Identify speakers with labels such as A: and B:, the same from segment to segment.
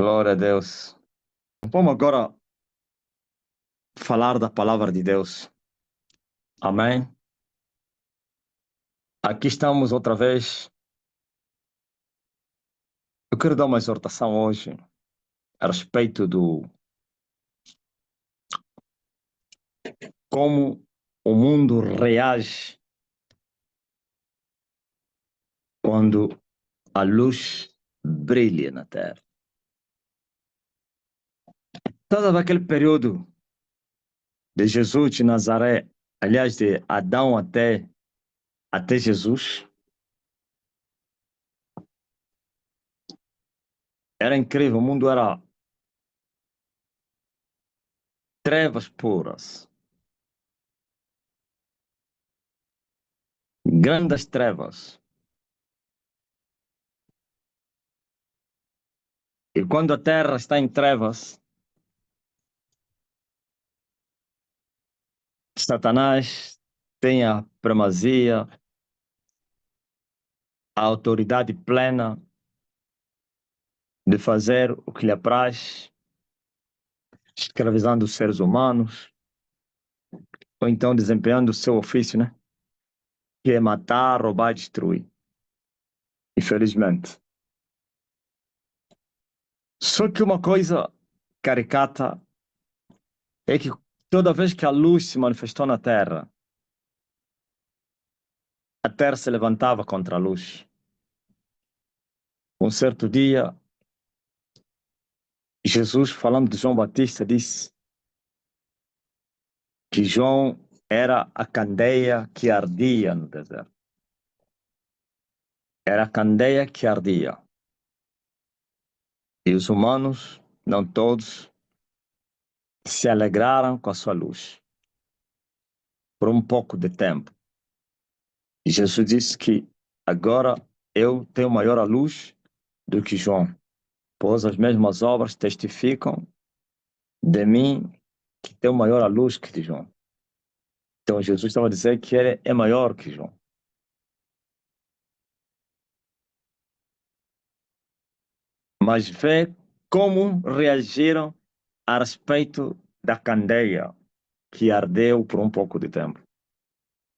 A: Glória a Deus. Vamos agora falar da palavra de Deus. Amém? Aqui estamos outra vez. Eu quero dar uma exortação hoje a respeito do como o mundo reage quando a luz brilha na terra. Todo aquele período de Jesus de Nazaré, aliás, de Adão até Jesus, era incrível. O mundo era trevas puras, grandes trevas. E quando a terra está em trevas, Satanás tem a primazia, a autoridade plena de fazer o que lhe apraz, escravizando os seres humanos, ou então desempenhando o seu ofício, né? Que é matar, roubar, destruir. Infelizmente. Só que uma coisa caricata é que toda vez que a luz se manifestou na Terra, a Terra se levantava contra a luz. Um certo dia, Jesus, falando de João Batista, disse que João era a candeia que ardia no deserto. Era a candeia que ardia. E os humanos, não todos, se alegraram com a sua luz por um pouco de tempo. E Jesus disse que agora eu tenho maior a luz do que João, pois as mesmas obras testificam de mim que tenho maior a luz que de João. Então Jesus estava a dizer que ele é maior que João. Mas vê como reagiram a respeito da candeia que ardeu por um pouco de tempo.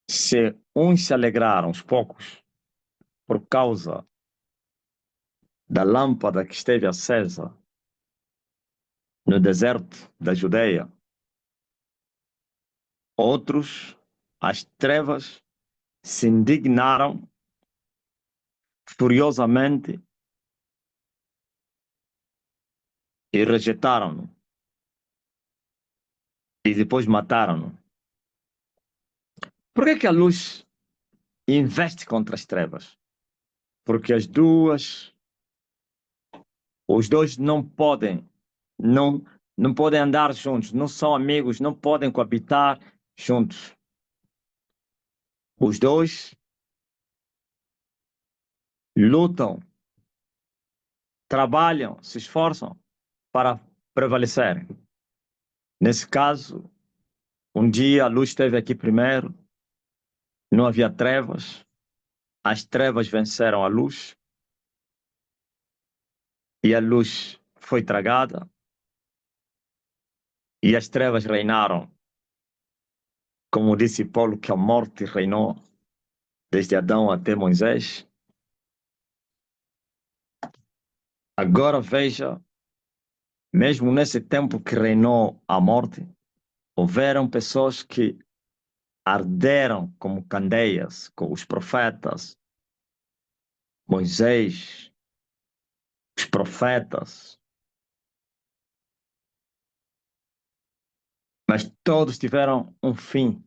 A: Se uns se alegraram, os poucos, por causa da lâmpada que esteve acesa no deserto da Judeia, outros, as trevas, se indignaram furiosamente e rejeitaram-no. E depois mataram-no. Por que a luz investe contra as trevas? Porque os dois não podem andar juntos, não são amigos, não podem coabitar juntos. Os dois lutam, trabalham, se esforçam para prevalecer. Nesse caso, um dia a luz esteve aqui primeiro, não havia trevas, as trevas venceram a luz e a luz foi tragada e as trevas reinaram. Como disse Paulo, que a morte reinou desde Adão até Moisés. Agora veja, mesmo nesse tempo que reinou a morte, houveram pessoas que arderam como candeias, com os profetas, Moisés, os profetas, mas todos tiveram um fim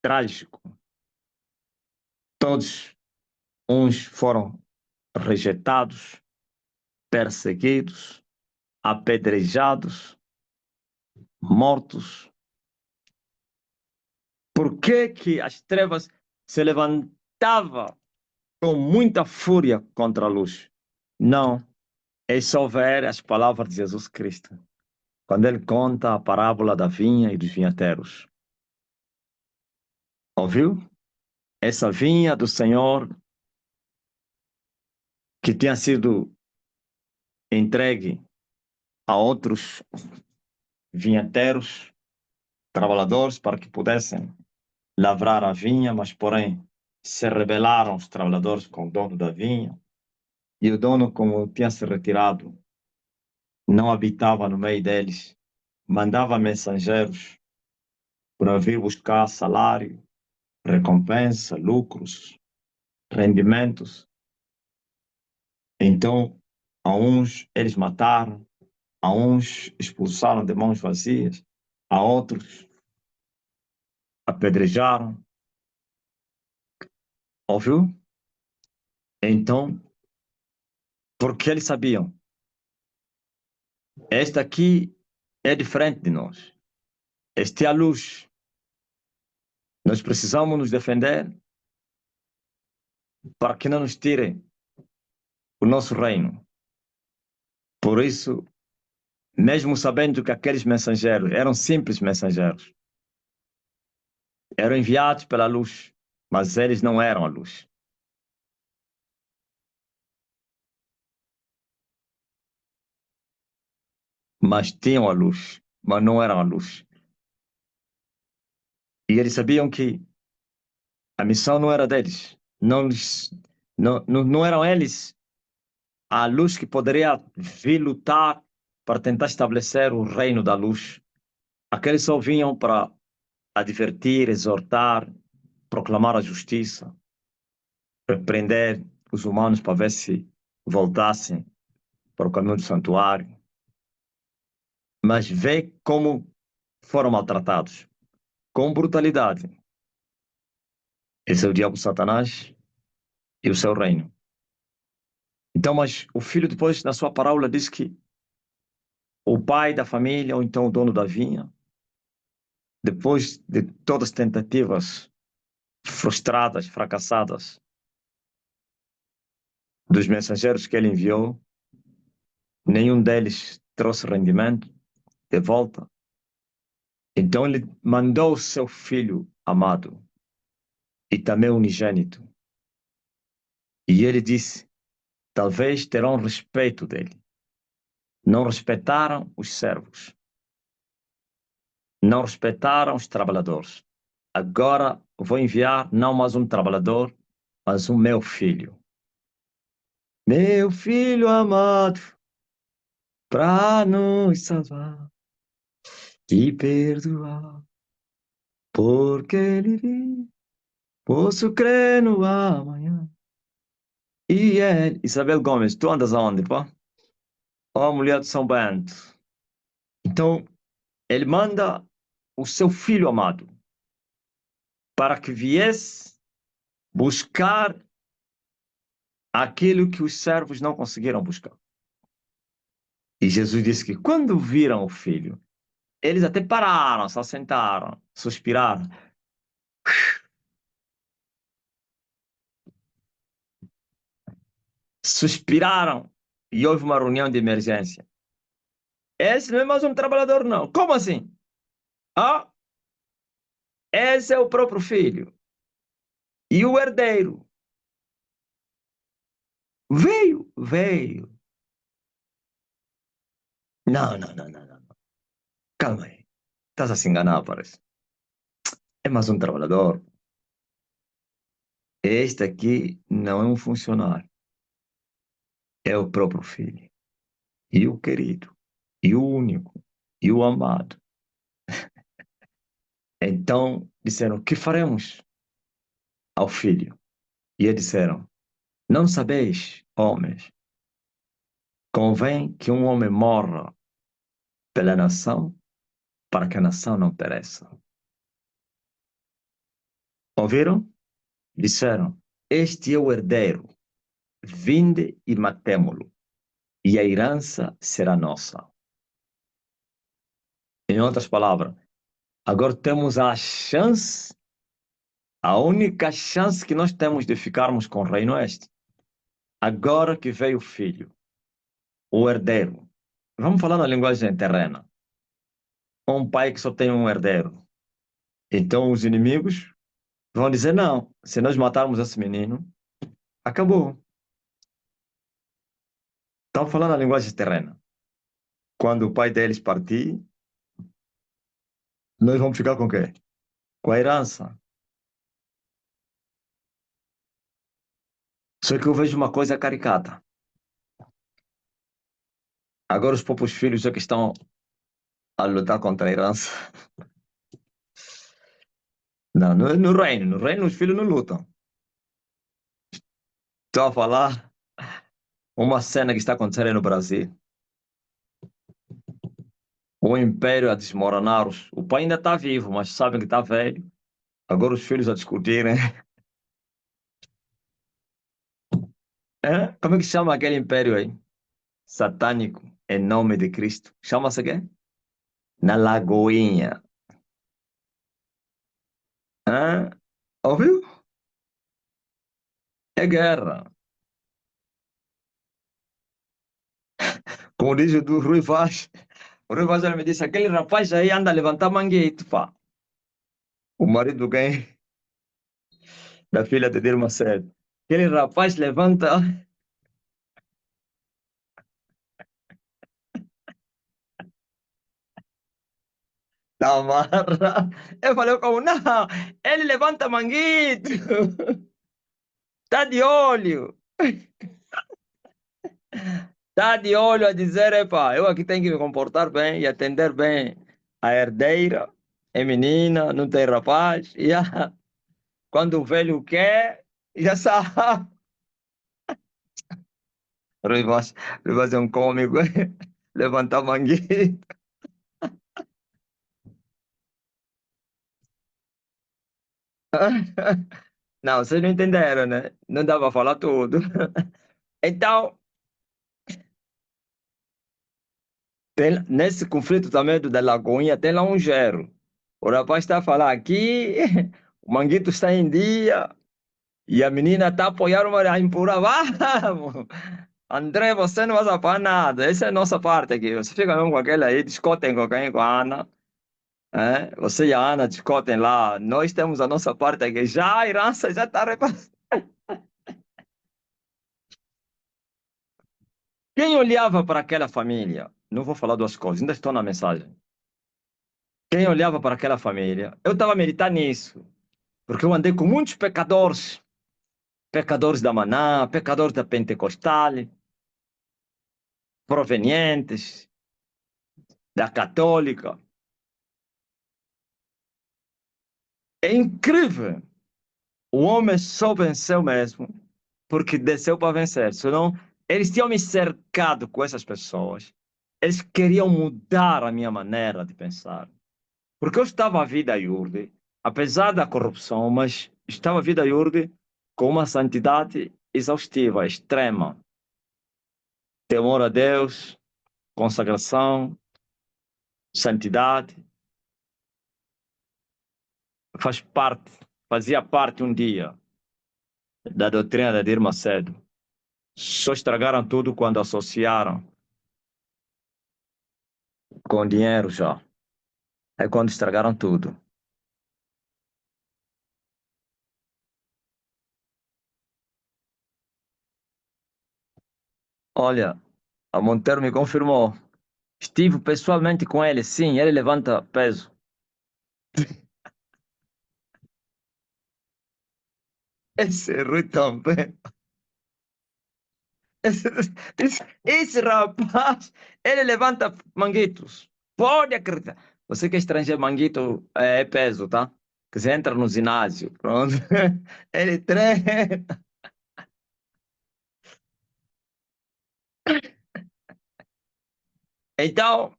A: trágico. Todos, uns foram rejeitados, perseguidos, apedrejados, mortos. Por que que as trevas se levantavam com muita fúria contra a luz? Não, é só ver as palavras de Jesus Cristo, quando ele conta a parábola da vinha e dos vinhateiros. Ouviu? Essa vinha do Senhor que tinha sido entregue a outros vinheteiros, trabalhadores, para que pudessem lavrar a vinha, mas, porém, se rebelaram os trabalhadores com o dono da vinha, e o dono, como tinha se retirado, não habitava no meio deles, mandava mensageiros para vir buscar salário, recompensa, lucros, rendimentos. Então, a uns eles mataram, a uns expulsaram de mãos vazias, a outros apedrejaram. Ouviu? Então, porque eles sabiam, esta aqui é diferente de nós. Esta é a luz. Nós precisamos nos defender para que não nos tirem o nosso reino. Por isso, mesmo sabendo que aqueles mensageiros eram simples mensageiros, eram enviados pela luz, mas eles não eram a luz. Mas tinham a luz, mas não eram a luz. E eles sabiam que a missão não era deles. Não eram eles a luz que poderia vir lutar para tentar estabelecer o reino da luz. Aqueles só vinham para advertir, exortar, proclamar a justiça, repreender os humanos para ver se voltassem para o caminho do santuário. Mas vê como foram maltratados, com brutalidade. Esse é o diabo Satanás e o seu reino. Então, mas o filho depois, na sua parábola, diz que o pai da família, ou então o dono da vinha, depois de todas as tentativas frustradas, fracassadas, dos mensageiros que ele enviou, nenhum deles trouxe rendimento de volta. Então ele mandou o seu filho amado e também unigênito. E ele disse, talvez terão respeito dele. Não respeitaram os servos. Não respeitaram os trabalhadores. Agora vou enviar não mais um trabalhador, mas o meu filho. Meu filho amado, para nos salvar e perdoar, porque ele vive, posso crer no amanhã. E ele, Isabel Gomes, tu andas aonde, pá? Ó, a mulher de São Bento. Então, ele manda o seu filho amado para que viesse buscar aquilo que os servos não conseguiram buscar. E Jesus disse que quando viram o filho, eles até pararam, se assentaram, suspiraram. Suspiraram e houve uma reunião de emergência. Esse não é mais um trabalhador, não. Como assim? Ah, esse é o próprio filho. E o herdeiro veio. Não. Calma aí. Estás a se enganar, parece. É mais um trabalhador. Este aqui não é um funcionário. É o próprio filho. E o querido. E o único. E o amado. Então disseram: o que faremos ao filho? E eles disseram: não sabeis, homens, convém que um homem morra pela nação para que a nação não pereça. Ouviram? Disseram: este é o herdeiro, vinde e matemo-lo, e a herança será nossa. Em outras palavras, agora temos a chance, a única chance que nós temos de ficarmos com o reino é este. Agora que veio o filho, o herdeiro. Vamos falar na linguagem terrena. Um pai que só tem um herdeiro. Então os inimigos vão dizer: não, se nós matarmos esse menino, acabou. Estão falando na linguagem terrena. Quando o pai deles partir, nós vamos ficar com o quê? Com a herança. Só que eu vejo uma coisa caricata. Agora os próprios filhos é que estão a lutar contra a herança. Não, no reino os filhos não lutam. Estou a falar uma cena que está acontecendo no Brasil. O império a desmoronar. O pai ainda está vivo, mas sabem que está velho. Agora os filhos a discutirem. Como é que chama aquele império aí? Satânico, em nome de Cristo. Chama-se quê? Na Lagoinha. Hã? Ouviu? É guerra. Como diz o do Rui Vaz. O Rui Vaz ele me disse, aquele rapaz aí anda a levantar mangueito, pá. O marido quem? Da filha de Dilma Cedo. Aquele rapaz levanta da marra. Eu falei como, não, ele levanta manguito. Tá de olho. Tá de olho a dizer, epá, eu aqui tenho que me comportar bem e atender bem a herdeira. É menina, não tem rapaz. E quando o velho quer, já sabe. Rivas, Rivas é um cômico. Levantar manguito. Não, vocês não entenderam, né? Não dá para falar tudo. Então, nesse conflito também da Lagoinha, tem lá um gero. O rapaz está a falar aqui, o manguito está em dia, e a menina está a apoiar a empurrar. Vamos! André, você não vai sapar nada. Essa é a nossa parte aqui. Você fica mesmo com aquela aí, discutem com quem? Com a Ana. Você e a Ana discutem lá. Nós temos a nossa parte aqui. Já a herança já está repassada. Quem olhava para aquela família? Não vou falar duas coisas, ainda estou na mensagem. Quem olhava para aquela família? Eu estava a meditar nisso, porque eu andei com muitos pecadores. Pecadores da Maná, pecadores da Pentecostal, provenientes da Católica. É incrível. O homem só venceu mesmo porque desceu para vencer. Senão, eles tinham me cercado com essas pessoas. Eles queriam mudar a minha maneira de pensar. Porque eu estava a vida iurde, apesar da corrupção, mas estava a vida iurde com uma santidade exaustiva, extrema. Temor a Deus, consagração, santidade. Faz parte, fazia parte um dia da doutrina da Dirma Cedo. Só estragaram tudo quando associaram com dinheiro já. É quando estragaram tudo. Olha, a Monteiro me confirmou. Estive pessoalmente com ele, sim, ele levanta peso. Esse é Rui também. Esse, esse rapaz, ele levanta manguitos. Pode acreditar. Você que é estrangeiro, manguito é peso, tá? Que você entra no ginásio, pronto. Ele treina. Então,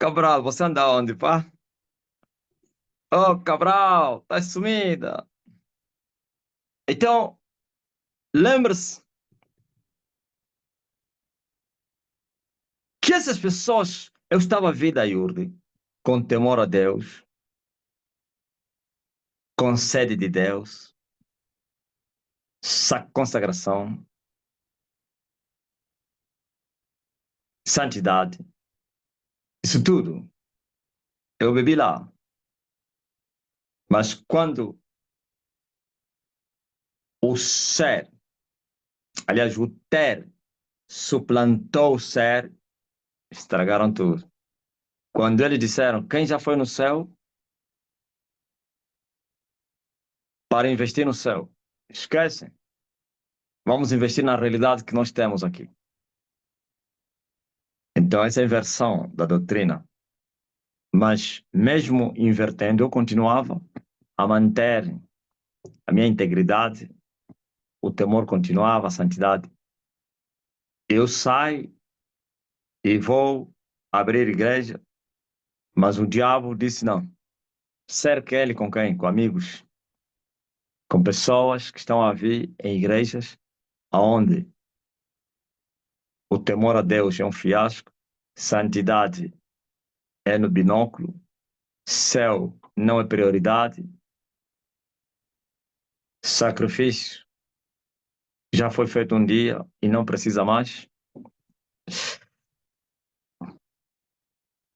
A: Cabral, você anda onde, pá? Ô, Cabral, tá sumida. Então, lembre-se que essas pessoas, eu estava a vida a Yuri, com temor a Deus, com sede de Deus, consagração, santidade, isso tudo. Eu bebi lá. Mas quando o ser, aliás, o ter suplantou o ser, estragaram tudo. Quando eles disseram, quem já foi no céu para investir no céu? Esquecem. Vamos investir na realidade que nós temos aqui. Então, essa é a inversão da doutrina. Mas, mesmo invertendo, eu continuava a manter a minha integridade, o temor continuava, a santidade. Eu saio e vou abrir igreja, mas o diabo disse não. Cerca ele com quem? Com amigos, com pessoas que estão a vir em igrejas onde o temor a Deus é um fiasco, santidade é no binóculo, céu não é prioridade, sacrifício já foi feito um dia e não precisa mais,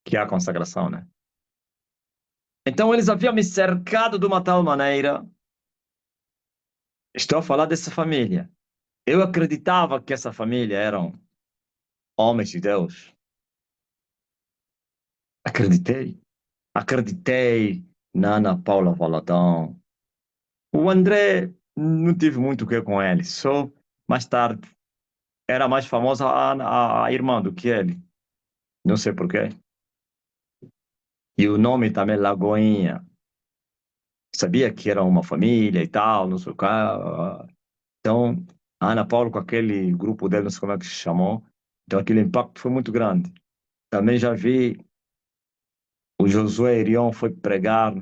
A: que é a consagração, né? Então eles haviam me cercado de uma tal maneira, estou a falar dessa família. Eu acreditava que essa família eram homens de Deus. Acreditei. Acreditei na Ana Paula Valadão. O André, não tive muito o que com ele. Só mais tarde era mais famosa a irmã do que ele. Não sei por quê. E o nome também, Lagoinha. Sabia que era uma família e tal, não sei o quê. Então, a Ana Paula com aquele grupo dele, não sei como é que se chamou. Então, aquele impacto foi muito grande. Também já vi o Josué Irion foi pregar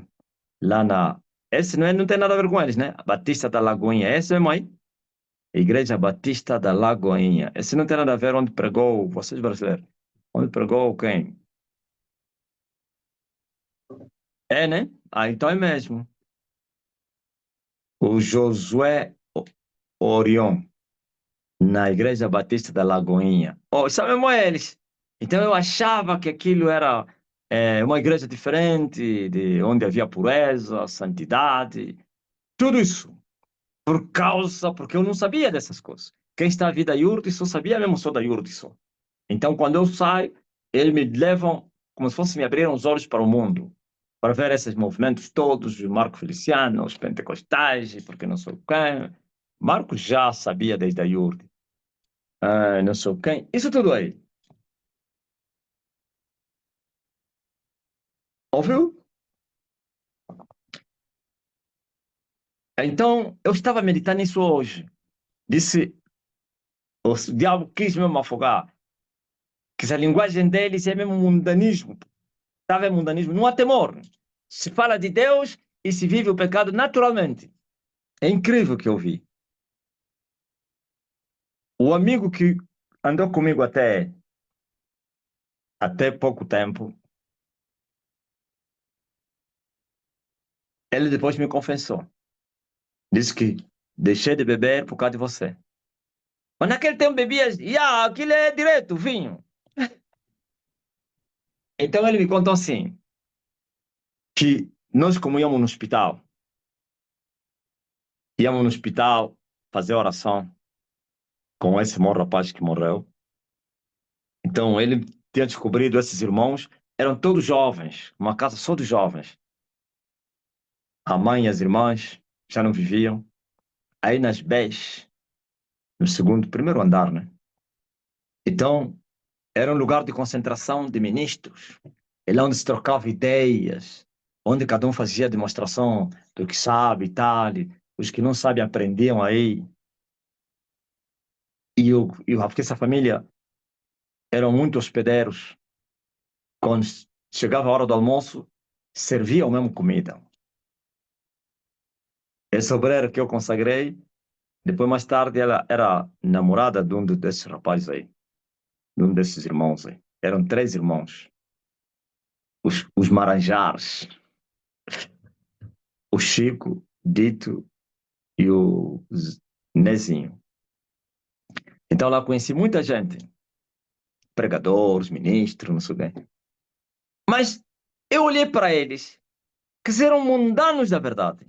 A: lá na. Esse não, não tem nada a ver com eles, né? Batista da Lagoinha. Esse é mãe. Igreja Batista da Lagoinha. Esse não tem nada a ver onde pregou, vocês brasileiros. Onde pregou quem? É, né? Ah, então é mesmo. O Josué Orion, na Igreja Batista da Lagoinha. Oh, são mesmo eles. Então eu achava que aquilo era uma igreja diferente, de onde havia pureza, santidade, tudo isso. Porque eu não sabia dessas coisas. Quem está a vida Yurti só sabia mesmo só da Yurti só. Então, quando eu saio, eles me levam como se fosse me abrir os olhos para o mundo, para ver esses movimentos todos, o Marco Feliciano, os pentecostais, e porque não sei quem. Marco já sabia desde a Yurti, não sei quem. Isso tudo aí. Ouviu? Então, eu estava meditando nisso hoje. Disse, o diabo quis mesmo afogar, que a linguagem deles é mesmo mundanismo. Sabe, é mundanismo? Não há temor. Se fala de Deus e se vive o pecado naturalmente. É incrível o que eu vi. O amigo que andou comigo até pouco tempo, ele depois me confessou. Disse que deixei de beber por causa de você. Mas naquele tempo bebia, aquilo é direto, vinho. Então ele me contou assim, que nós como íamos no hospital fazer oração com esse bom rapaz que morreu. Então ele tinha descobrido esses irmãos, eram todos jovens, uma casa só de jovens. A mãe e as irmãs já não viviam. Aí nas BES, no primeiro andar, né? Então, era um lugar de concentração de ministros. É lá onde se trocava ideias, onde cada um fazia demonstração do que sabe e tal. E os que não sabem aprendiam aí. Porque essa família eram muito hospedeiros. Quando chegava a hora do almoço, serviam mesmo comida. Essa obreira que eu consagrei, depois mais tarde ela era namorada de um desses rapazes aí, de um desses irmãos aí. Eram três irmãos, os Maranjares, o Chico, Dito e o Nezinho. Então lá conheci muita gente, pregadores, ministros, não sei o quê. Mas eu olhei para eles, que eram mundanos da verdade.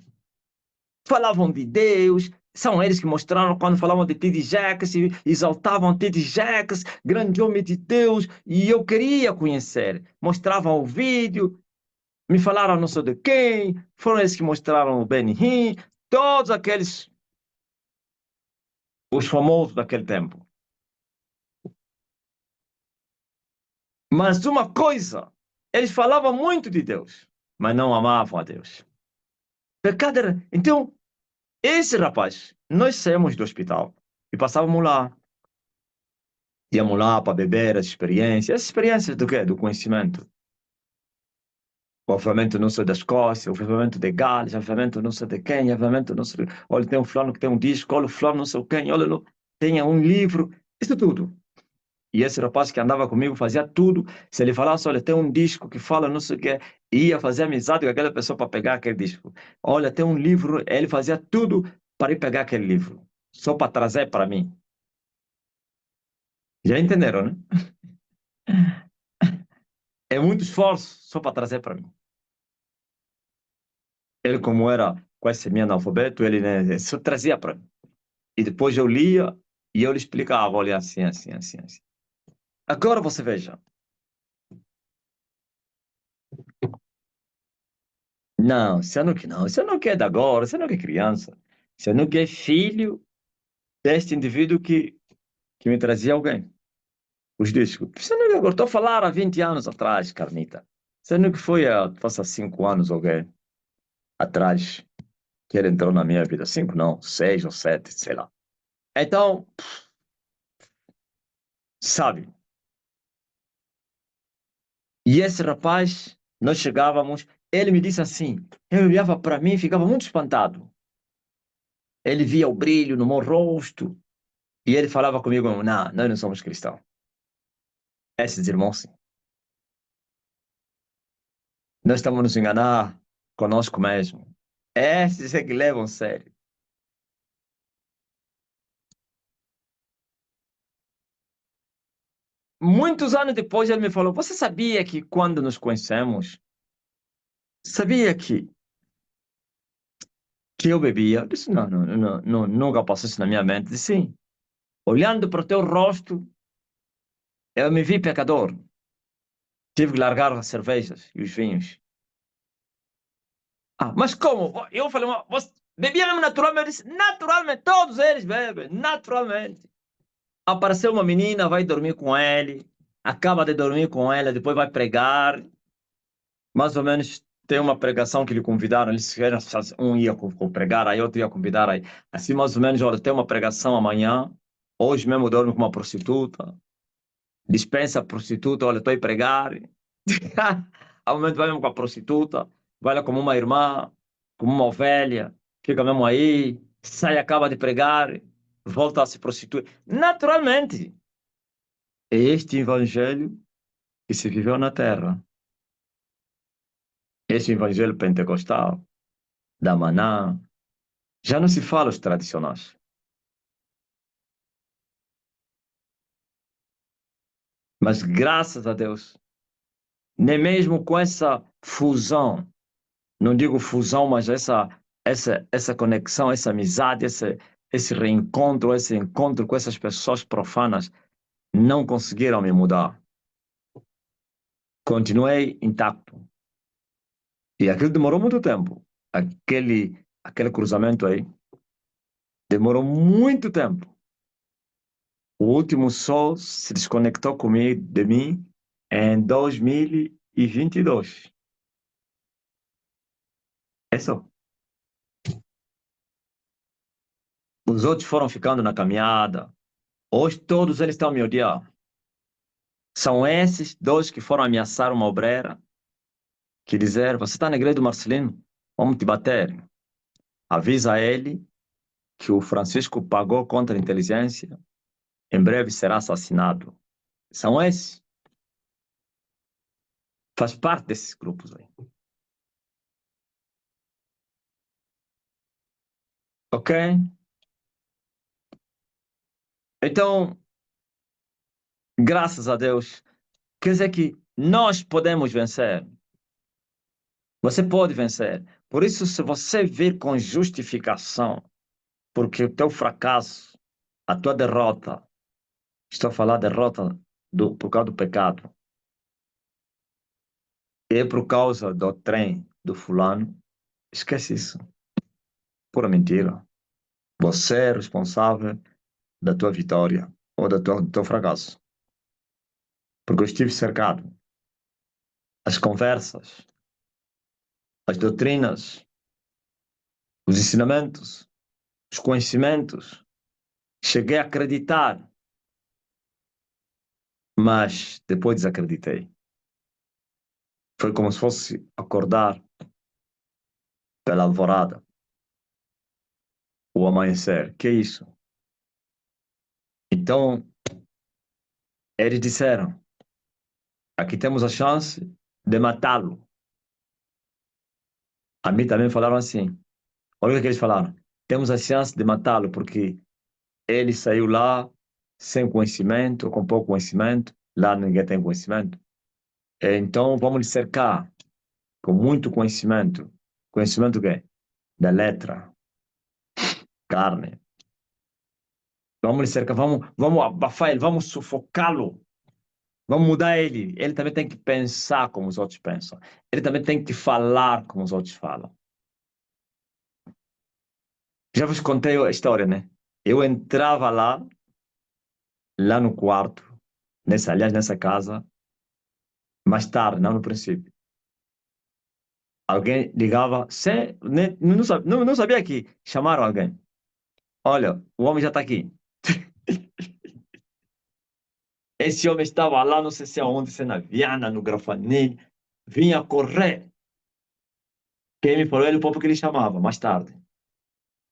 A: Falavam de Deus, São eles que mostraram quando falavam de T.D. Jakes, e exaltavam T.D. Jakes, grande homem de Deus, e eu queria conhecer. Mostravam o vídeo, me falaram não sei de quem, foram eles que mostraram o Benny Hinn, todos aqueles, os famosos daquele tempo. Mas uma coisa, eles falavam muito de Deus, mas não amavam a Deus. Pecado era... Então, esse rapaz, nós saímos do hospital e passávamos lá. Íamos lá para beber as experiências do quê? Do conhecimento. O avivamento não sei da Escócia, o avivamento de Gales, o avivamento não sei de quem, o avivamento não sei... Olha, tem um fulano que tem um disco, olha o fulano não sei quem, olha, tem um livro, isso tudo. E esse rapaz que andava comigo fazia tudo. Se ele falasse, olha, tem um disco que fala não sei o quê, ia fazer amizade com aquela pessoa para pegar aquele disco. Olha, tem um livro, ele fazia tudo para ir pegar aquele livro, só para trazer para mim. Já entenderam, né? É muito esforço só para trazer para mim. Ele, como era quase semi-analfabeto, ele, né, só trazia para mim. E depois eu lia e eu lhe explicava, olha, assim, assim, assim, assim. Agora você veja. Não, você não quer, não. Você não quer de agora, você não quer criança. Você não quer filho deste indivíduo que me trazia alguém. Os discos. Você não quer agora. Estou a falar há 20 anos atrás, Carmita. Você não que foi há, faça 5 anos alguém atrás que ele entrou na minha vida. 5 não, 6 ou 7, sei lá. Então, sabe, e esse rapaz, nós chegávamos, ele me disse assim, eu olhava para mim e ficava muito espantado. Ele via o brilho no meu rosto e ele falava comigo, não, nós não somos cristãos. Esses irmãos, sim. Nós estamos nos enganar conosco mesmo. Esses é que levam a sério. Muitos anos depois ele me falou, você sabia que quando nos conhecemos, sabia que eu bebia? Eu disse, não, não, não, não, nunca passou isso na minha mente. Eu disse, sim. Olhando para o teu rosto, eu me vi pecador. Tive que largar as cervejas e os vinhos. Ah, mas como? Eu falei, você bebia mesmo naturalmente? Eu disse, naturalmente, todos eles bebem, naturalmente. Apareceu uma menina, vai dormir com ele, acaba de dormir com ela, depois vai pregar. Mais ou menos tem uma pregação que lhe convidaram, eles querem, um ia pregar, aí outro ia convidar, aí. Assim, mais ou menos, olha, tem uma pregação amanhã, hoje mesmo dorme com uma prostituta, dispensa a prostituta, olha, estou a pregar. Ao momento vai mesmo com a prostituta, vai lá como uma irmã, como uma ovelha, fica mesmo aí, sai, acaba de pregar, volta a se prostituir. Naturalmente, é este evangelho que se viveu na terra. Este evangelho pentecostal, da Maná, já não se fala os tradicionais. Mas graças a Deus, nem mesmo com essa fusão, não digo fusão, mas essa conexão, essa amizade, esse reencontro, esse encontro com essas pessoas profanas, não conseguiram me mudar. Continuei intacto. E aquilo demorou muito tempo. Aquele cruzamento aí demorou muito tempo. O último sol se desconectou comigo, de mim em 2022. É só. Os outros foram ficando na caminhada. Hoje todos eles estão a me odiar. São esses dois que foram ameaçar uma obreira, que dizer, você está na igreja do Marcelino? Vamos te bater. Avisa ele que o Francisco pagou contra a inteligência, em breve será assassinado. São esses. Faz parte desses grupos aí. Ok? Então, graças a Deus, quer dizer que nós podemos vencer. Você pode vencer. Por isso, se você vir com justificação, Porque o teu fracasso, a tua derrota, estou a falar derrota por causa do pecado, é por causa do trem do fulano, esquece isso. Pura mentira. Você é responsável da tua vitória ou do teu fracasso. Porque eu estive cercado. As conversas, as doutrinas, os ensinamentos, os conhecimentos. Cheguei a acreditar, mas depois desacreditei. Foi como se fosse acordar pela alvorada, o amanhecer. Que é isso? Então, eles disseram: aqui temos a chance de matá-lo. A mim também falaram assim. Olha o que eles falaram. Temos a chance de matá-lo porque ele saiu lá sem conhecimento, com pouco conhecimento. Lá ninguém tem conhecimento. Então, vamos lhe cercar com muito conhecimento. Conhecimento o quê? Da letra, carne. Vamos lhe cercar, vamos abafar ele, vamos sufocá-lo. Vamos mudar ele. Ele também tem que pensar como os outros pensam. Ele também tem que falar como os outros falam. Já vos contei a história, né? Eu entrava lá no quarto, aliás, nessa casa, mais tarde, não no princípio. Alguém ligava, não sabia que chamaram alguém. Olha, o homem já está aqui. Esse homem estava lá, não sei se aonde, se na Viana, no Grafanil, vinha correr. Quem me falou, ele o povo que ele chamava, mais tarde.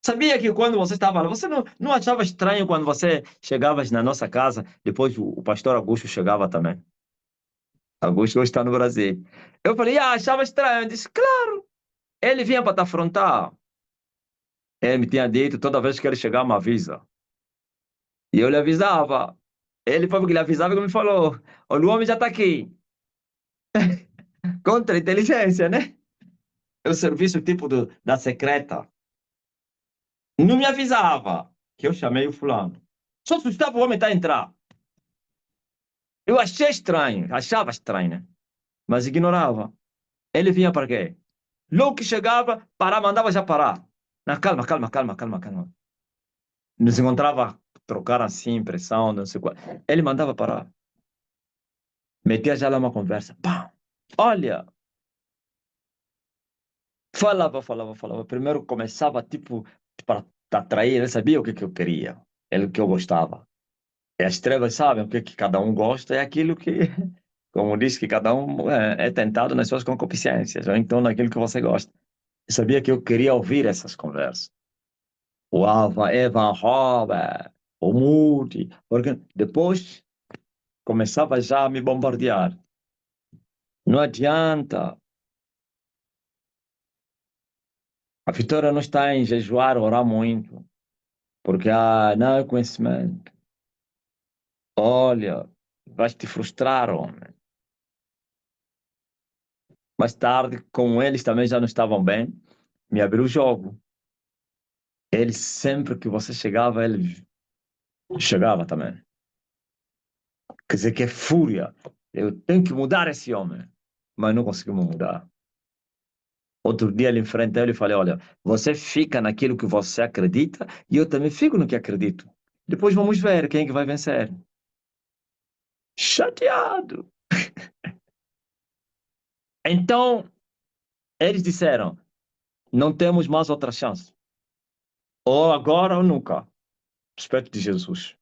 A: Sabia que quando você estava lá, você não achava estranho quando você chegava na nossa casa, depois o pastor Augusto chegava também. Augusto hoje está no Brasil. Eu falei, achava estranho. Eu disse, claro, ele vinha para te afrontar. Ele me tinha dito, toda vez que ele chegar, me avisa. E eu lhe avisava. Ele foi porque ele avisava que me falou, o homem já está aqui. Contra a inteligência, né? O serviço tipo da secreta. Não me avisava que eu chamei o fulano. Só assustava o homem a entrar. Eu achei estranho, achava estranho, né? Mas ignorava. Ele vinha para quê? Logo que chegava, mandava já parar. Na calma, calma, calma, calma, calma. Nos encontrava, trocar assim, impressão, não sei qual. Ele mandava parar. Metia já lá uma conversa. Pá, olha, falava. Primeiro começava, tipo, para atrair. Ele sabia o que eu queria. Ele o que eu gostava. E as trevas sabem o que cada um gosta. É aquilo que, como diz, que cada um é tentado nas suas concupiscências. Ou então naquilo que você gosta. Eu sabia que eu queria ouvir essas conversas. O Alva, Evan, Robert, o Moody. Porque depois começava já a me bombardear. Não adianta. A vitória não está em jejuar, orar muito. Porque, não é conhecimento. Olha, vais te frustrar, homem. Mais tarde, como eles também já não estavam bem, me abriu o jogo. Ele, sempre que você chegava, ele chegava também. Quer dizer que é fúria. Eu tenho que mudar esse homem. Mas não conseguimos mudar. Outro dia ele enfrentou ele e falei, olha, você fica naquilo que você acredita e eu também fico no que acredito. Depois vamos ver quem é que vai vencer. Chateado. Então, eles disseram, não temos mais outra chance. Ou agora ou nunca. Respeito de Jesus.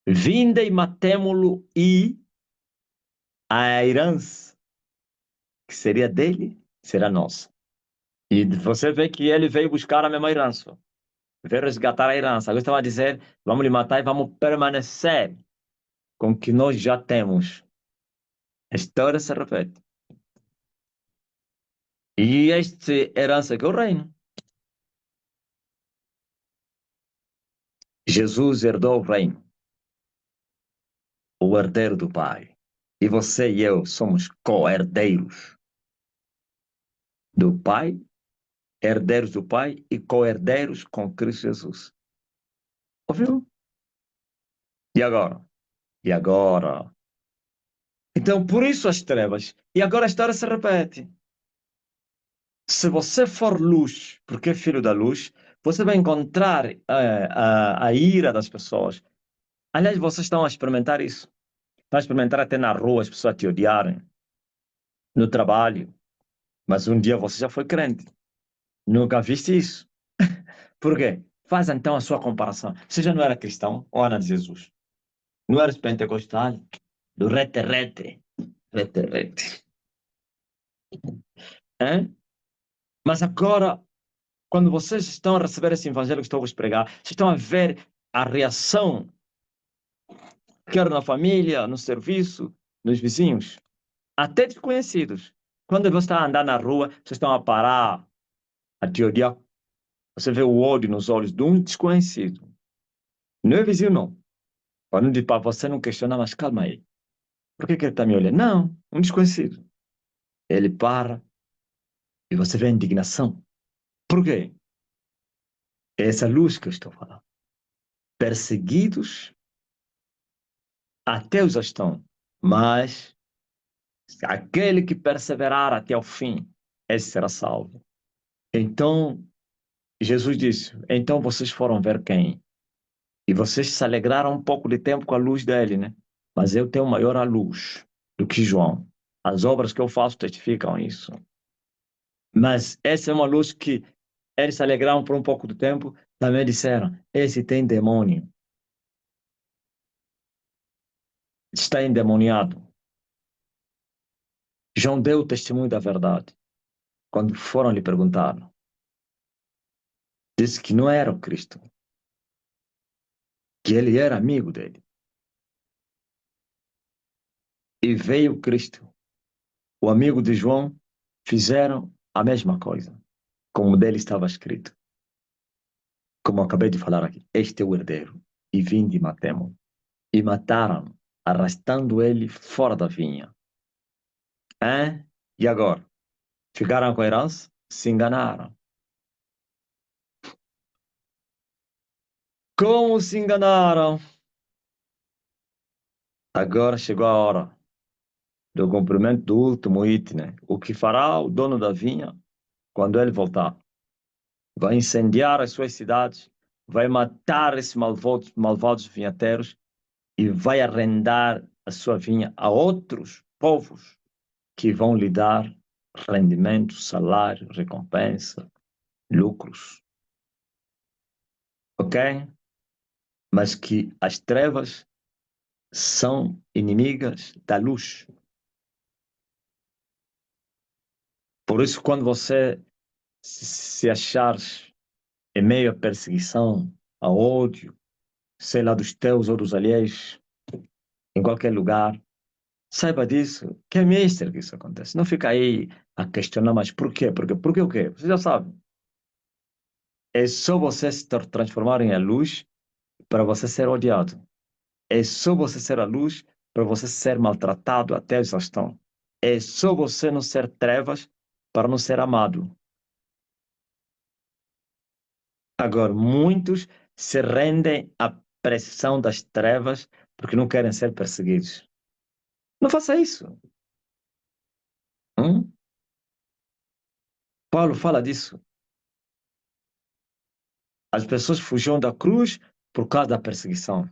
A: Vinde e matemo-lo e a herança que seria dele será nossa. E você vê que ele veio buscar a mesma herança. Veio resgatar a herança. Agora estava a dizer, vamos lhe matar e vamos permanecer com o que nós já temos. A história se repete. E esta herança que é o reino. Jesus herdou o reino, o herdeiro do Pai. E você e eu somos co-herdeiros do Pai, herdeiros do Pai e co-herdeiros com Cristo Jesus. Ouviu? E agora? E agora? Então, por isso as trevas. E agora a história se repete. Se você for luz, porque é filho da luz, você vai encontrar a ira das pessoas. Aliás, vocês estão a experimentar isso. Estão a experimentar até na rua as pessoas te odiarem, no trabalho. Mas um dia você já foi crente. Nunca viste isso. Por quê? Faz então a sua comparação. Você já não era cristão ou era de Jesus? Não eras pentecostal? Do rete, rete, rete. Hein? Mas agora, quando vocês estão a receber esse evangelho que estou a vos pregar, vocês estão a ver a reação, quer na família, no serviço, nos vizinhos, até desconhecidos. Quando você está a andar na rua, vocês estão a parar, a te odiar. Você vê o ódio nos olhos de um desconhecido. Não é vizinho, não. Para você não questionar, mas calma aí. Por que ele está me olhando? Não, um desconhecido. Ele para e você vê a indignação. Por quê? É essa luz que eu estou falando. Perseguidos, até os estão, mas aquele que perseverar até o fim, esse será salvo. Então, Jesus disse: então vocês foram ver quem? E vocês se alegraram um pouco de tempo com a luz dele, né? Mas eu tenho maior a luz do que João. As obras que eu faço testificam isso. Mas essa é uma luz que eles se alegraram por um pouco de tempo, também disseram: esse tem demônio, está endemoniado. João deu o testemunho da verdade. Quando foram lhe perguntar, disse que não era o Cristo, que ele era amigo dele. E veio Cristo. O amigo de João fizeram a mesma coisa, como dele estava escrito. Como acabei de falar aqui, este é o herdeiro, e vinde e matemo. E mataram, arrastando ele fora da vinha. Hein? E agora? Ficaram com a herança? Se enganaram. Como se enganaram? Agora chegou a hora do cumprimento do último item, né? O que fará o dono da vinha quando ele voltar? Vai incendiar as suas cidades, vai matar esses malvados vinhateiros e vai arrendar a sua vinha a outros povos que vão lhe dar rendimento, salário, recompensa, lucros. Ok? Mas que as trevas são inimigas da luz. Por isso, quando você se achar em meio à perseguição, a ódio, sei lá, dos teus ou dos alheios, em qualquer lugar, saiba disso, que é mister que isso acontece. Não fica aí a questionar, mas por quê? Por quê o quê? Você já sabe. É só você se transformar em a luz para você ser odiado. É só você ser a luz para você ser maltratado até a exaustão. É só você não ser trevas para não ser amado. Agora, muitos se rendem à pressão das trevas porque não querem ser perseguidos. Não faça isso. Hum? Paulo fala disso. As pessoas fugiam da cruz por causa da perseguição.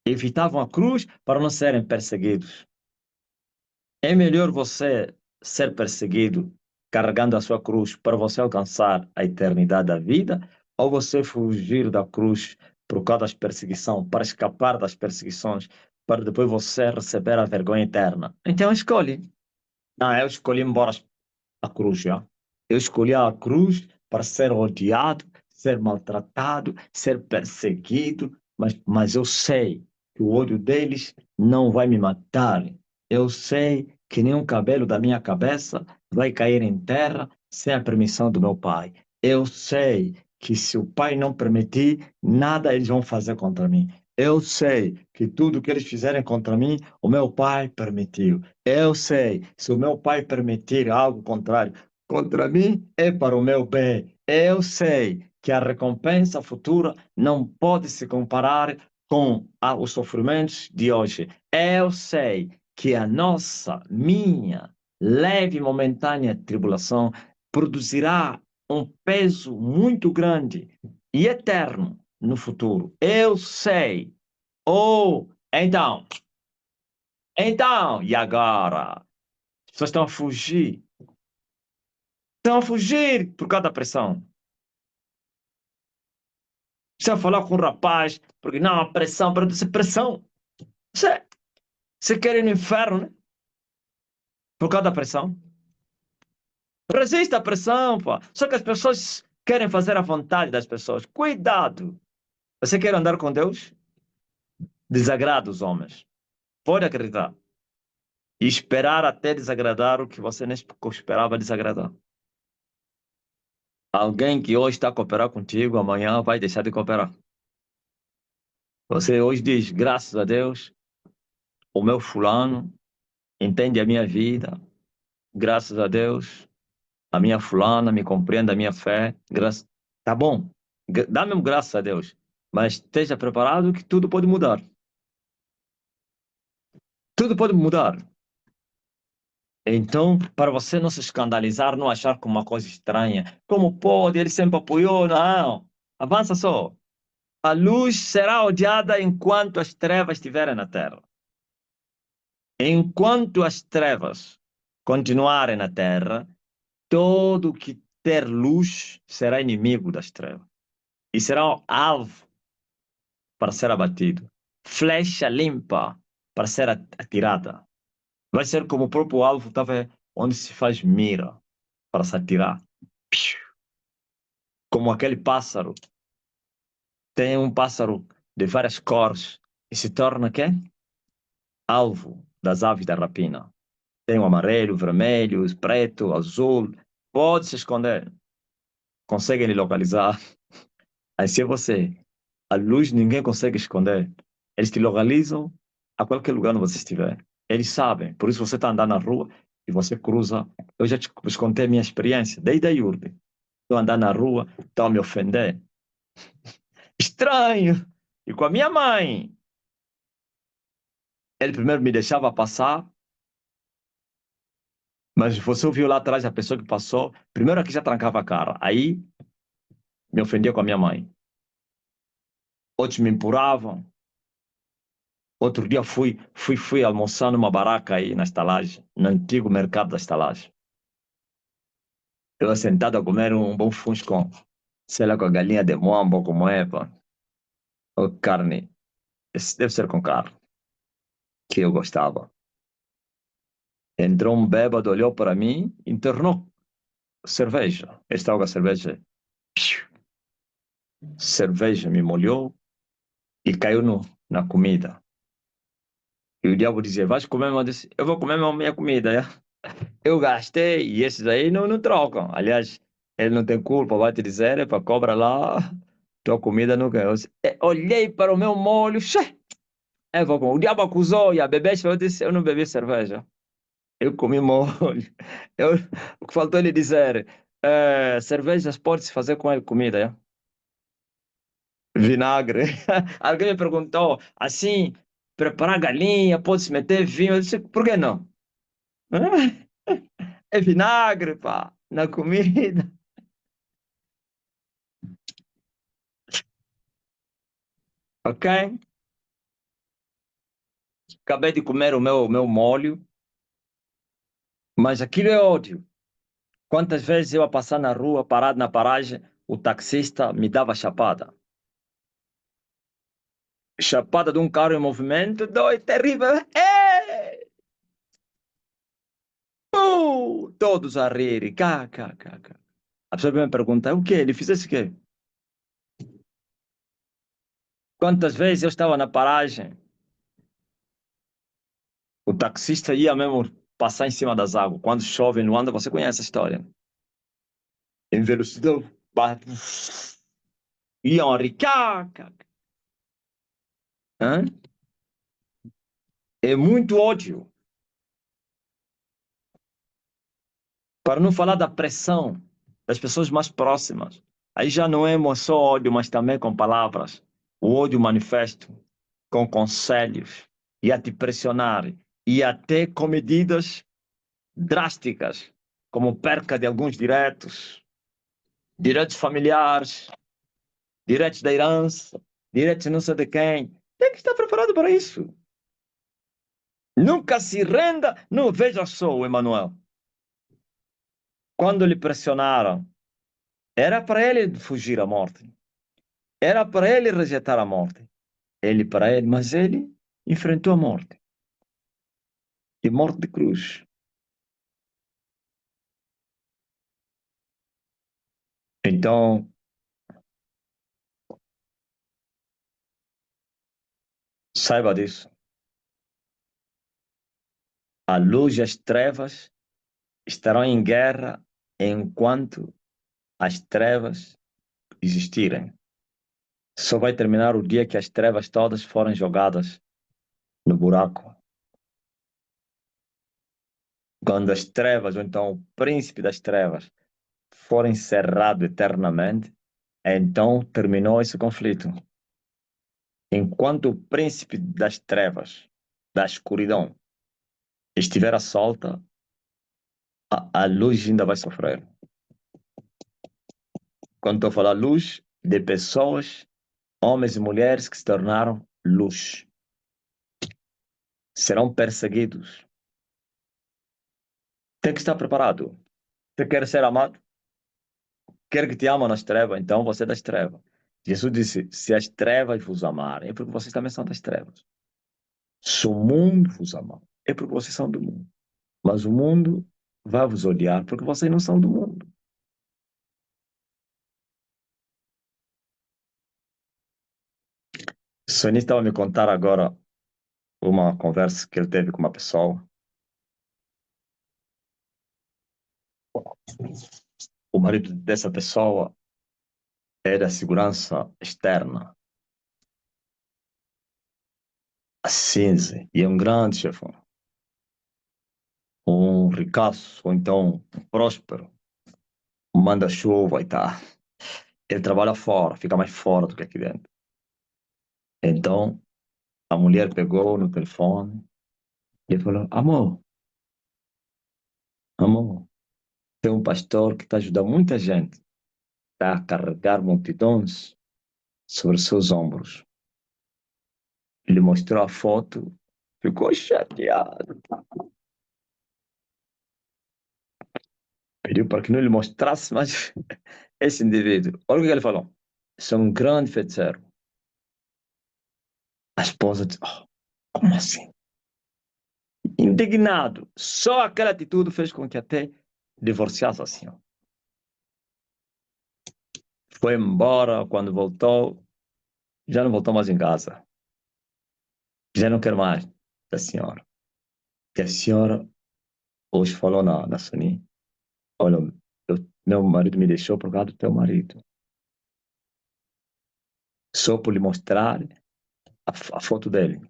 A: Evitavam a cruz para não serem perseguidos. É melhor você ser perseguido carregando a sua cruz para você alcançar a eternidade da vida, ou você fugir da cruz por causa das perseguições, para escapar das perseguições, para depois você receber a vergonha eterna. Então escolhe. Não, eu escolhi embora a cruz, já. Eu escolhi a cruz para ser odiado, ser maltratado, ser perseguido, mas eu sei que o ódio deles não vai me matar. Eu sei que nenhum cabelo da minha cabeça vai cair em terra sem a permissão do meu pai. Eu sei que se o pai não permitir, nada eles vão fazer contra mim. Eu sei que tudo que eles fizerem contra mim, o meu pai permitiu. Eu sei, se o meu pai permitir algo contrário contra mim, é para o meu bem. Eu sei que a recompensa futura não pode se comparar com os sofrimentos de hoje. Eu sei que a minha leve e momentânea tribulação produzirá um peso muito grande e eterno no futuro. Eu sei. Oh, e agora? As pessoas estão a fugir. Estão a fugir por causa da pressão. Precisa falar com o rapaz, porque não, a pressão, pressão. Você, você quer ir no inferno, né? Por causa da pressão. Resista à pressão, pô. Só que as pessoas querem fazer a vontade das pessoas. Cuidado. Você quer andar com Deus? Desagrada os homens. Pode acreditar. E esperar até desagradar o que você nem esperava desagradar. Alguém que hoje está a cooperar contigo, amanhã vai deixar de cooperar. Você hoje diz, graças a Deus, o meu fulano entende a minha vida. Graças a Deus, a minha fulana me compreende a minha fé. Tá bom, dá mesmo graças a Deus. Mas esteja preparado que tudo pode mudar. Tudo pode mudar. Então, para você não se escandalizar, não achar como uma coisa estranha, como pode, ele sempre apoiou, não. Avança só. A luz será odiada enquanto as trevas estiverem na terra. Enquanto as trevas continuarem na terra, todo que ter luz será inimigo das trevas e será um alvo para ser abatido, flecha limpa para ser atirada. Vai ser como o próprio alvo estava onde se faz mira para se atirar. Como aquele pássaro. Tem um pássaro de várias cores e se torna quê? Alvo das aves da rapina. Tem o amarelo, o vermelho, o preto, o azul. Pode se esconder. Conseguem lhe localizar. Aí se é você, a luz ninguém consegue esconder. Eles te localizam a qualquer lugar onde você estiver. Eles sabem. Por isso você está andando na rua e você cruza. Eu já te contei a minha experiência, desde a Iurde. Estou andando na rua, estão a me ofender. Estranho! E com a minha mãe. Ele primeiro me deixava passar, mas você ouviu lá atrás a pessoa que passou. Primeiro aqui já trancava a cara. Aí me ofendia com a minha mãe. Outros me empurravam. Outro dia fui almoçar numa baraca aí na estalagem, no antigo mercado da estalagem. Eu sentado a comer um bom funcho com, sei lá, com a galinha de moambo, como é, pá. Ou carne. Esse deve ser com carne, que eu gostava. Entrou um bêbado, olhou para mim, internou cerveja. Estava com a cerveja. Piu. Cerveja me molhou e caiu na comida. E o diabo dizia, vais comer? Eu disse, eu vou comer a minha comida. É. Eu gastei e esses aí não trocam. Aliás, ele não tem culpa, vai te dizer, é para cobra lá, tua comida não ganhou. Olhei para o meu molho, xé, o diabo acusou e a beber, eu disse, eu não bebi cerveja. Eu comi molho. Eu, o que faltou ele dizer, cervejas pode-se fazer com ele comida, é? Vinagre. Alguém me perguntou, assim, preparar galinha, pode-se meter vinho? Eu disse, por que não? É vinagre, pá, na comida. Ok? Acabei de comer o meu molho, mas aquilo é ódio. Quantas vezes eu a passar na rua, parado na paragem, o taxista me dava chapada. Chapada de um carro em movimento, dói, terrível. Todos a rir, cá, cá, cá, cá. A pessoa me pergunta, o quê? Ele fizesse o quê? Quantas vezes eu estava na paragem, o taxista ia mesmo passar em cima das águas. Quando chove em Luanda, você conhece a história. Em velocidade, iam a rir, cá, cá. Hã? É muito ódio. Para não falar da pressão das pessoas mais próximas. Aí já não é só ódio, mas também com palavras. O ódio manifesto com conselhos e a te pressionar e até com medidas drásticas, como perca de alguns direitos, direitos familiares, direitos da herança, direitos não sei de quem. Tem que estar preparado para isso. Nunca se renda. Não, veja só o Emanuel. Quando lhe pressionaram, era para ele fugir à morte. Era para ele rejeitar a morte. Mas ele enfrentou a morte. E morte de cruz. Então, saiba disso. A luz e as trevas estarão em guerra enquanto as trevas existirem. Só vai terminar o dia que as trevas todas forem jogadas no buraco. Quando as trevas, ou então o príncipe das trevas, for encerrado eternamente, então terminou esse conflito. Enquanto o príncipe das trevas, da escuridão, estiver à solta, a luz ainda vai sofrer. Quando estou a falar luz, de pessoas, homens e mulheres que se tornaram luz, serão perseguidos. Tem que estar preparado. Você quer ser amado? Quer que te amam nas trevas? Então você é das trevas. Jesus disse: se as trevas vos amarem, é porque vocês também são das trevas. Se o mundo vos amar, é porque vocês são do mundo. Mas o mundo vai vos odiar porque vocês não são do mundo. O Sonista estava me contar agora uma conversa que ele teve com uma pessoa. O marido dessa pessoa é da segurança externa, a cinza, e é um grande chefão, um ricaço, ou então um próspero, manda chuva e tá. Ele trabalha fora, fica mais fora do que aqui dentro. Então, a mulher pegou no telefone e falou: amor, amor, tem um pastor que está ajudando muita gente, está a carregar multidões sobre seus ombros. Ele mostrou a foto, ficou chateado. Pediu para que não lhe mostrasse mais esse indivíduo. Olha o que ele falou. Sou um grande feiticeiro. A esposa disse: oh, como assim? Indignado. Só aquela atitude fez com que até divorciasse assim. Foi embora, quando voltou, já não voltou mais em casa. Já não quer mais da senhora. Que a senhora hoje falou na Sony: olha, meu marido me deixou por causa do teu marido. Só por lhe mostrar a foto dele.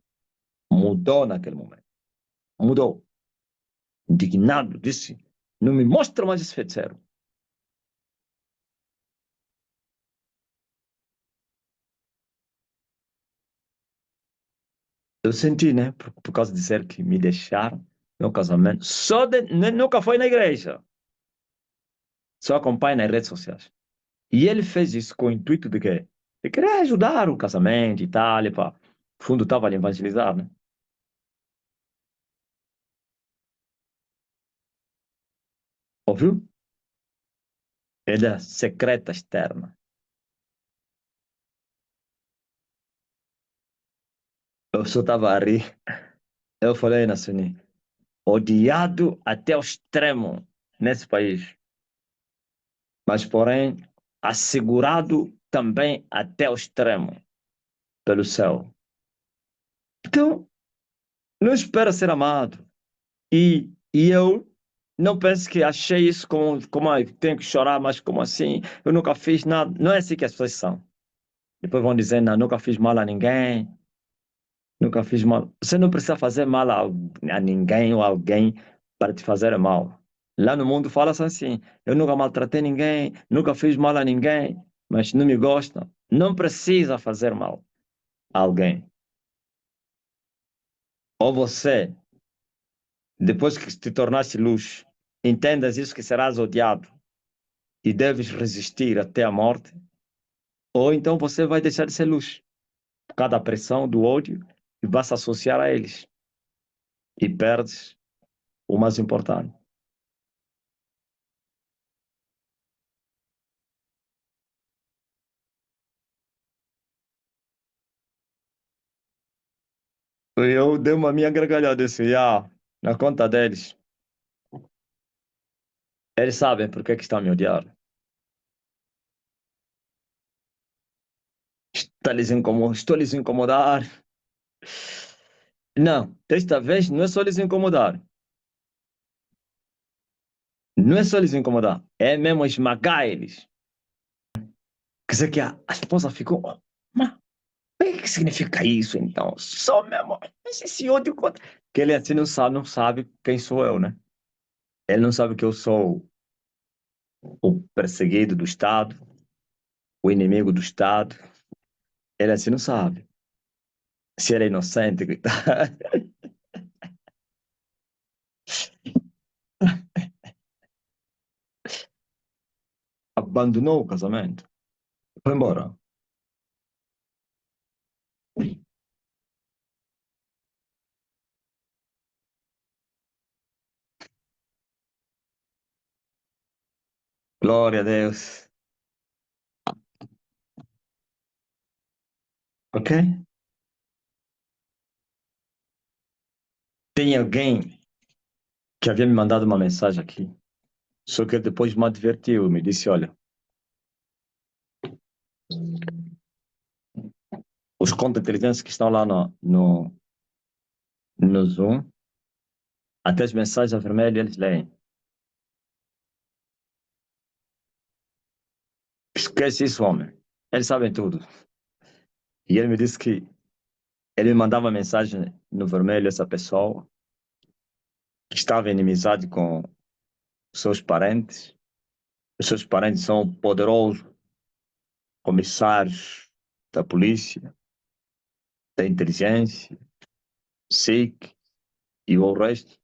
A: Mudou naquele momento. Mudou. Indignado, disse: não me mostra mais esse feiticeiro. Eu senti, né? Por causa de ser que me deixaram no casamento. Nunca foi na igreja. Só acompanha nas redes sociais. E ele fez isso com o intuito de quê? De querer ajudar o casamento e tal. E pá. No fundo, estava a evangelizar, né? Ouviu? Ele é secreta externa. Eu só estava a rir. Eu falei na Suni: odiado até o extremo nesse país, mas porém assegurado também até o extremo pelo céu. Então, não espera ser amado. E eu não penso que achei isso como tenho que chorar, mas como assim? Eu nunca fiz nada. Não é assim que as pessoas são. Depois vão dizer: não, nunca fiz mal a ninguém, nunca fiz mal. Você não precisa fazer mal a ninguém ou a alguém para te fazer mal. Lá no mundo fala-se assim: eu nunca maltratei ninguém, nunca fiz mal a ninguém. mas não me gostam, não precisa fazer mal a alguém. Ou você, depois que te tornaste luz, entendas isso que serás odiado e deves resistir até a morte, ou então você vai deixar de ser luz por causa da pressão do ódio e vai se associar a eles e perdes o mais importante. Eu dei uma minha gargalhada assim, na conta deles. Eles sabem por que estão a me odiar. Estou lhes incomodar. Não, desta vez não é só lhes incomodar. Não é só lhes incomodar. É mesmo esmagar eles. Quer dizer que a esposa ficou. "Oh, mas o que significa isso então? Só mesmo. Esse ódio contra. Que ele assim não sabe quem sou eu, né? Ele não sabe que eu sou o perseguido do Estado, o inimigo do Estado. Ele assim não sabe. Se ele é inocente, abandonou o casamento. Foi embora. Glória a Deus. Ok? Tem alguém que havia me mandado uma mensagem aqui. Só que depois me advertiu, me disse, olha, os contra-inteligentes que estão lá no Zoom, até as mensagens vermelhas eles leem. Esquece isso, homem. Eles sabem tudo. E ele me disse que ele me mandava mensagem no vermelho, essa pessoa, que estava em inimizade com seus parentes. Os seus parentes são poderosos comissários da polícia, da inteligência, SIC e o resto.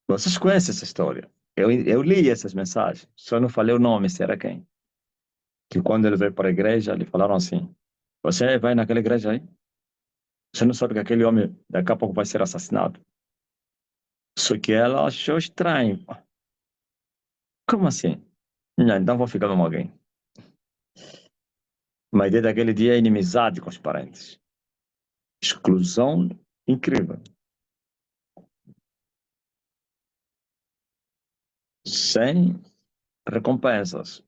A: Vocês conhecem essa história. Eu li essas mensagens, só não falei o nome, se era quem. Que quando ele veio para a igreja, lhe falaram assim: Você vai naquela igreja aí? Você não sabe que aquele homem daqui a pouco vai ser assassinado? Só que ela achou estranho. Como assim? Não, então vou ficar com alguém. Mas desde aquele dia é inimizade com os parentes. Exclusão incrível. Sem recompensas.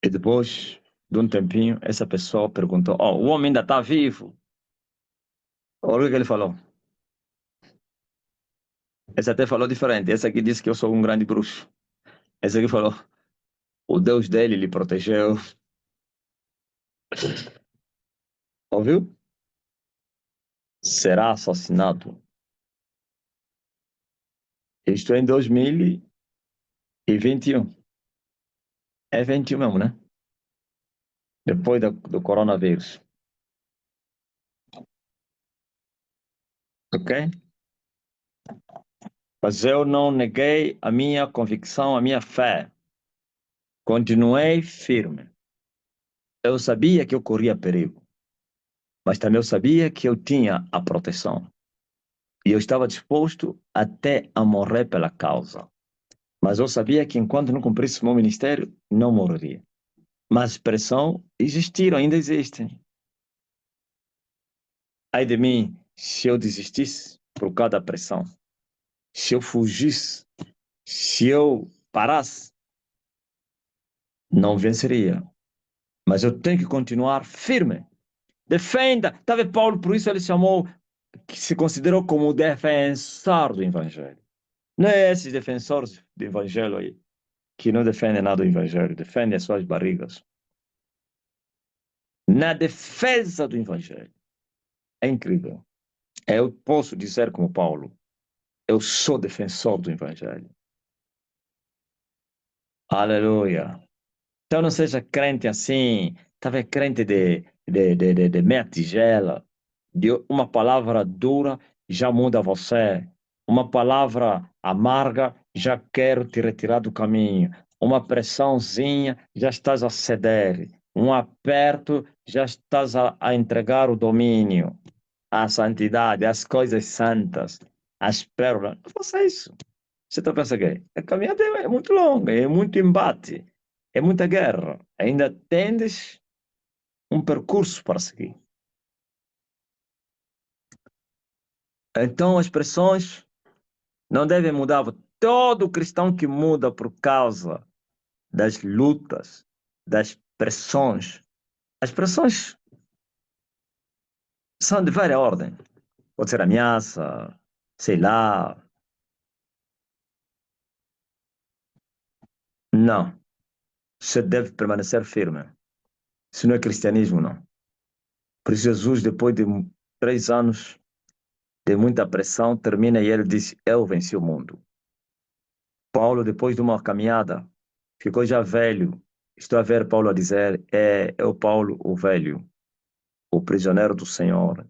A: E depois de um tempinho, essa pessoa perguntou: o homem ainda está vivo? Olha o que ele falou. Esse até falou diferente. Esse aqui disse que eu sou um grande bruxo. Esse aqui falou: o Deus dele lhe protegeu. Ouviu? Será assassinado. Isto é em 2021. É 21 mesmo, né? Depois do coronavírus. Ok? Mas eu não neguei a minha convicção, a minha fé. Continuei firme. Eu sabia que eu corria perigo, mas também eu sabia que eu tinha a proteção. E eu estava disposto até a morrer pela causa. Mas eu sabia que enquanto não cumprisse o meu ministério, não morreria. Mas pressão existiram, ainda existem. Ai de mim, se eu desistisse por causa da pressão, se eu fugisse, se eu parasse, não venceria. Mas eu tenho que continuar firme. Defenda. Tá vendo, Paulo, por isso ele chamou, que se considerou como o defensor do Evangelho. Não é esses defensores do Evangelho aí, que não defendem nada do Evangelho, defendem as suas barrigas. Na defesa do Evangelho. É incrível. Eu posso dizer como Paulo, eu sou defensor do Evangelho. Aleluia. Então não seja crente assim, talvez crente de meia tigela, de uma palavra dura já muda você, uma palavra amarga já quero te retirar do caminho, uma pressãozinha já estás a ceder, um aperto já estás a entregar o domínio, a santidade, as coisas santas, as pérolas. Não faça isso. Você está pensando que a caminhada é muito longa, é muito embate, é muita guerra. Ainda tendes um percurso para seguir. Então as pressões não devem mudar. Todo cristão que muda por causa das lutas, das pressões. As pressões são de várias ordens. Pode ser ameaça, sei lá. Não. Você deve permanecer firme. Isso não é cristianismo, não. Por isso Jesus, depois de 3 anos de muita pressão, termina e ele diz: Eu venci o mundo. Paulo, depois de uma caminhada, ficou já velho. Estou a ver Paulo a dizer: É o Paulo, o velho, o prisioneiro do Senhor.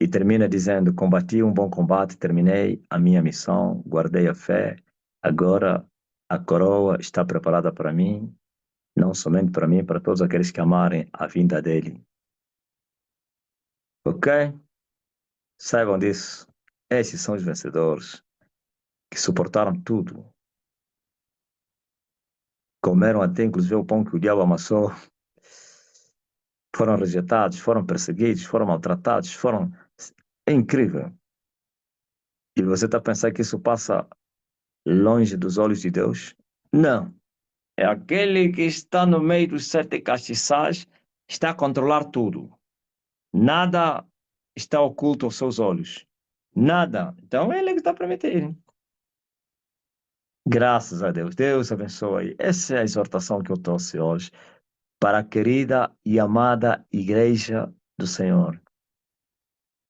A: E termina dizendo: Combati um bom combate, terminei a minha missão, guardei a fé. Agora a coroa está preparada para mim, não somente para mim, para todos aqueles que amarem a vinda dele. Ok? Saibam disso. Esses são os vencedores que suportaram tudo. Comeram até inclusive o pão que o diabo amassou. Foram rejeitados, foram perseguidos, foram maltratados, foram. É incrível. E você está pensando que isso passa longe dos olhos de Deus? Não. É aquele que está no meio dos sete castiçais, está a controlar tudo. Nada está oculto aos seus olhos. Nada. Então ele é que está a permitir. Graças a Deus. Deus abençoe. Essa é a exortação que eu trouxe hoje para a querida e amada Igreja do Senhor.